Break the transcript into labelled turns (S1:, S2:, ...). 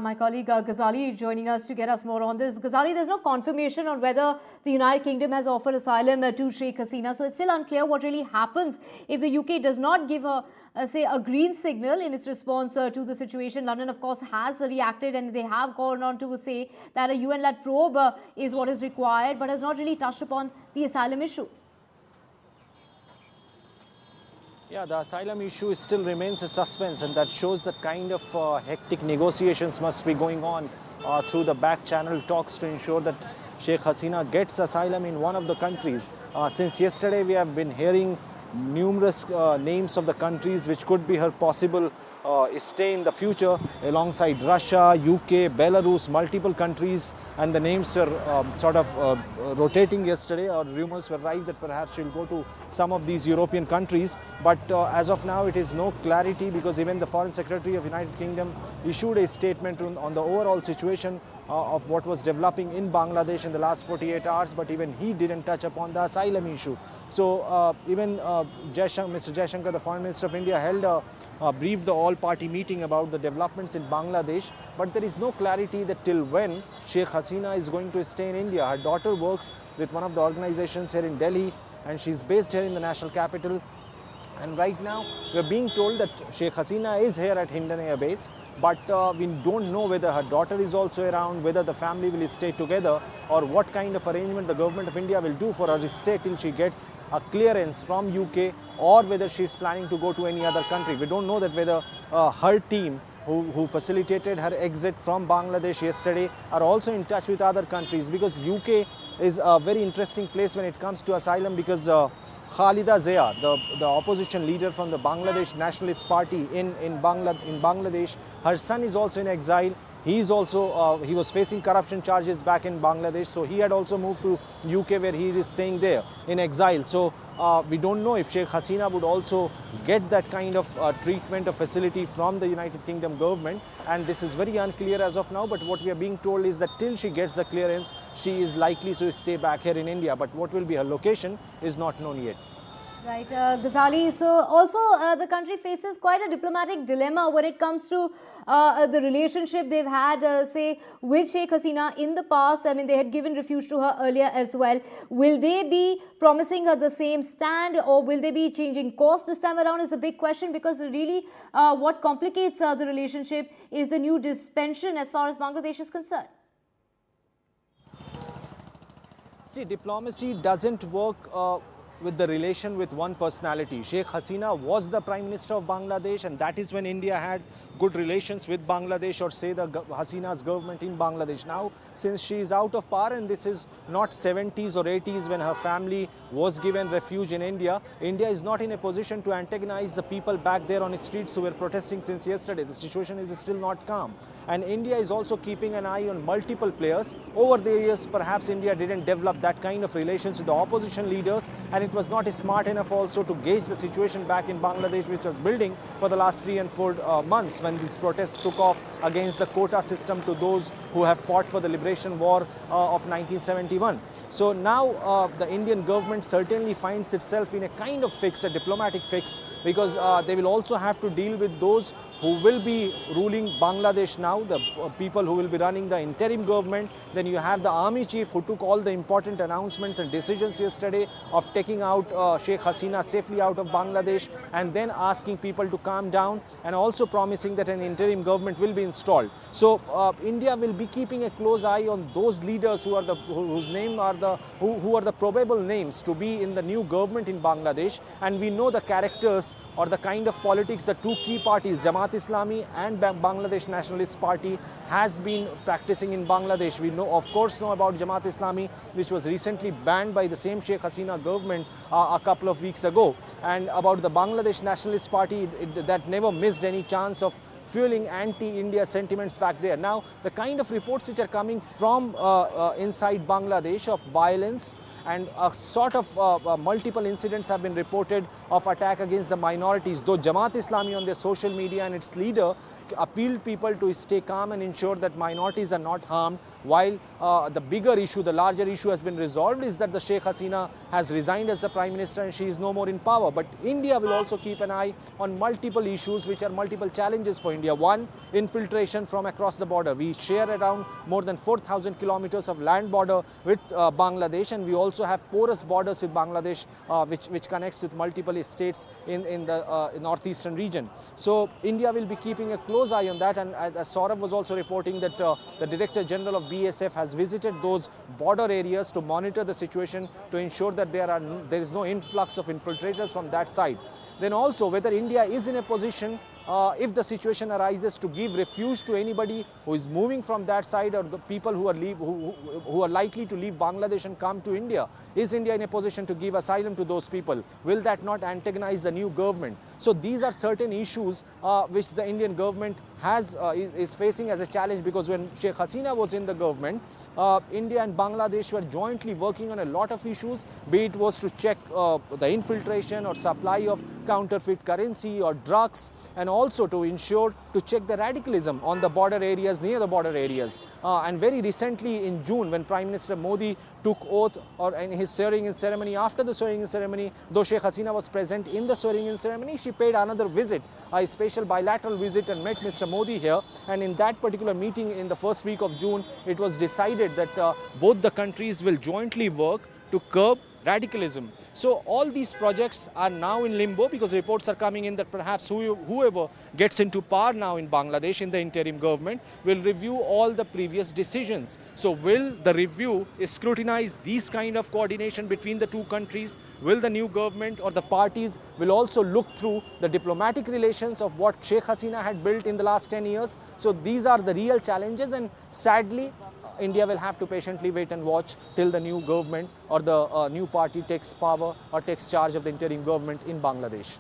S1: My colleague Ghazali joining us to get us more on this. Ghazali, there's no confirmation on whether the United Kingdom has offered asylum to Sheikh Hasina, so it's still unclear what really happens if the UK does not give say a green signal in its response to the situation. London, of course, has reacted and they have gone on to say that a UN-led probe is what is required, but has not really touched upon the asylum issue.
S2: Yeah, the asylum issue still remains a suspense, and that shows the kind of hectic negotiations must be going on through the back channel talks to ensure that Sheikh Hasina gets asylum in one of the countries. Since yesterday, we have been hearing numerous names of the countries which could be her possible stay in the future, alongside Russia, UK, Belarus, multiple countries, and the names were sort of rotating yesterday, or rumors were rife that perhaps she'll go to some of these European countries. But as of now, it is no clarity, because even the Foreign Secretary of United Kingdom issued a statement on the overall situation of what was developing in Bangladesh in the last 48 hours, but even he didn't touch upon the asylum issue. So even Mr. Jaishankar, the Foreign Minister of India, held briefed the all-party meeting about the developments in Bangladesh, but there is no clarity that till when Sheikh Hasina is going to stay in India. Her daughter works with one of the organizations here in Delhi, and she's based here in the national capital. And right now, we're being told that Sheikh Hasina is here at Hindon Air Base, but we don't know whether her daughter is also around, whether the family will stay together, or what kind of arrangement the government of India will do for her stay till she gets a clearance from UK, or whether she's planning to go to any other country. We don't know that whether her team, who facilitated her exit from Bangladesh yesterday, are also in touch with other countries, because UK is a very interesting place when it comes to asylum, because Khalida Zia, the opposition leader from the Bangladesh Nationalist Party in Bangladesh, her son is also in exile. He was facing corruption charges back in Bangladesh, so he had also moved to UK, where he is staying there in exile. So we don't know if Sheikh Hasina would also get that kind of treatment or facility from the United Kingdom government, and this is very unclear as of now. But what we are being told is that till she gets the clearance, she is likely to stay back here in India. But what will be her location is not known yet.
S1: Right, Ghazali. So also the country faces quite a diplomatic dilemma when it comes to the relationship they've had, say, with Sheikh Hasina in the past. I mean, they had given refuge to her earlier as well. Will they be promising her the same stand, or will they be changing course this time around, is a big question, because really what complicates the relationship is the new suspension as far as Bangladesh is concerned.
S2: See, diplomacy doesn't work with the relation with one personality. Sheikh Hasina was the Prime Minister of Bangladesh, and that is when India had good relations with Bangladesh, or say the Hasina's government in Bangladesh. Now, since she is out of power, and this is not 70s or 80s when her family was given refuge in India, India is not in a position to antagonize the people back there on the streets who were protesting since yesterday. The situation is still not calm. And India is also keeping an eye on multiple players. Over the years, perhaps India didn't develop that kind of relations with the opposition leaders, and it was not smart enough also to gauge the situation back in Bangladesh, which was building for the last 3 and 4 months when these protests took off against the quota system to those who have fought for the liberation war of 1971. So now the Indian government certainly finds itself in a kind of fix, a diplomatic fix, because they will also have to deal with those who will be ruling Bangladesh now, the people who will be running the interim government. Then you have the army chief who took all the important announcements and decisions yesterday of taking out Sheikh Hasina safely out of Bangladesh, and then asking people to calm down, and also promising that an interim government will be installed. So India will be keeping a close eye on those leaders who are whose name are who are the probable names to be in the new government in Bangladesh. And we know the characters or the kind of politics the two key parties, Jamaat Islami and Bangladesh Nationalist Party, has been practicing in Bangladesh. We of course know about Jamaat Islami, which was recently banned by the same Sheikh Hasina government a couple of weeks ago, and about the Bangladesh Nationalist Party that never missed any chance of fueling anti-India sentiments back there. Now, the kind of reports which are coming from inside Bangladesh of violence, and a sort of multiple incidents have been reported of attack against the minorities, though Jamaat Islami on their social media and its leader appealed people to stay calm and ensure that minorities are not harmed, while the bigger issue, the larger issue has been resolved, is that the Sheikh Hasina has resigned as the Prime Minister and she is no more in power. But India will also keep an eye on multiple issues which are multiple challenges for India. One, infiltration from across the border. We share around more than 4,000 kilometers of land border with Bangladesh, and we also have porous borders with Bangladesh, which connects with multiple states in the northeastern region. So India will be keeping a close eye on that, and as Saurav was also reporting that the Director General of BSF has visited those border areas to monitor the situation to ensure that there is no influx of infiltrators from that side. Then also whether India is in a position, if the situation arises, to give refuge to anybody who is moving from that side, or the people who are likely to leave Bangladesh and come to India. Is India in a position to give asylum to those people? Will that not antagonize the new government? So these are certain issues which the Indian government is facing as a challenge, because when Sheikh Hasina was in the government, India and Bangladesh were jointly working on a lot of issues, be it was to check the infiltration or supply of counterfeit currency or drugs, and also to ensure to check the radicalism on the border areas, near the border areas. And very recently in June, when Prime Minister Modi took oath in his swearing-in ceremony, after the swearing-in ceremony, though Sheikh Hasina was present in the swearing-in ceremony, she paid another visit, a special bilateral visit, and met Mr. Modi here. And in that particular meeting in the first week of June, it was decided that both the countries will jointly work to curb radicalism. So all these projects are now in limbo, because reports are coming in that perhaps whoever gets into power now in Bangladesh in the interim government will review all the previous decisions. So will the review scrutinize these kind of coordination between the two countries? Will the new government or the parties will also look through the diplomatic relations of what Sheikh Hasina had built in the last 10 years? So these are the real challenges, and sadly India will have to patiently wait and watch till the new government or the new party takes power or takes charge of the interim government in Bangladesh.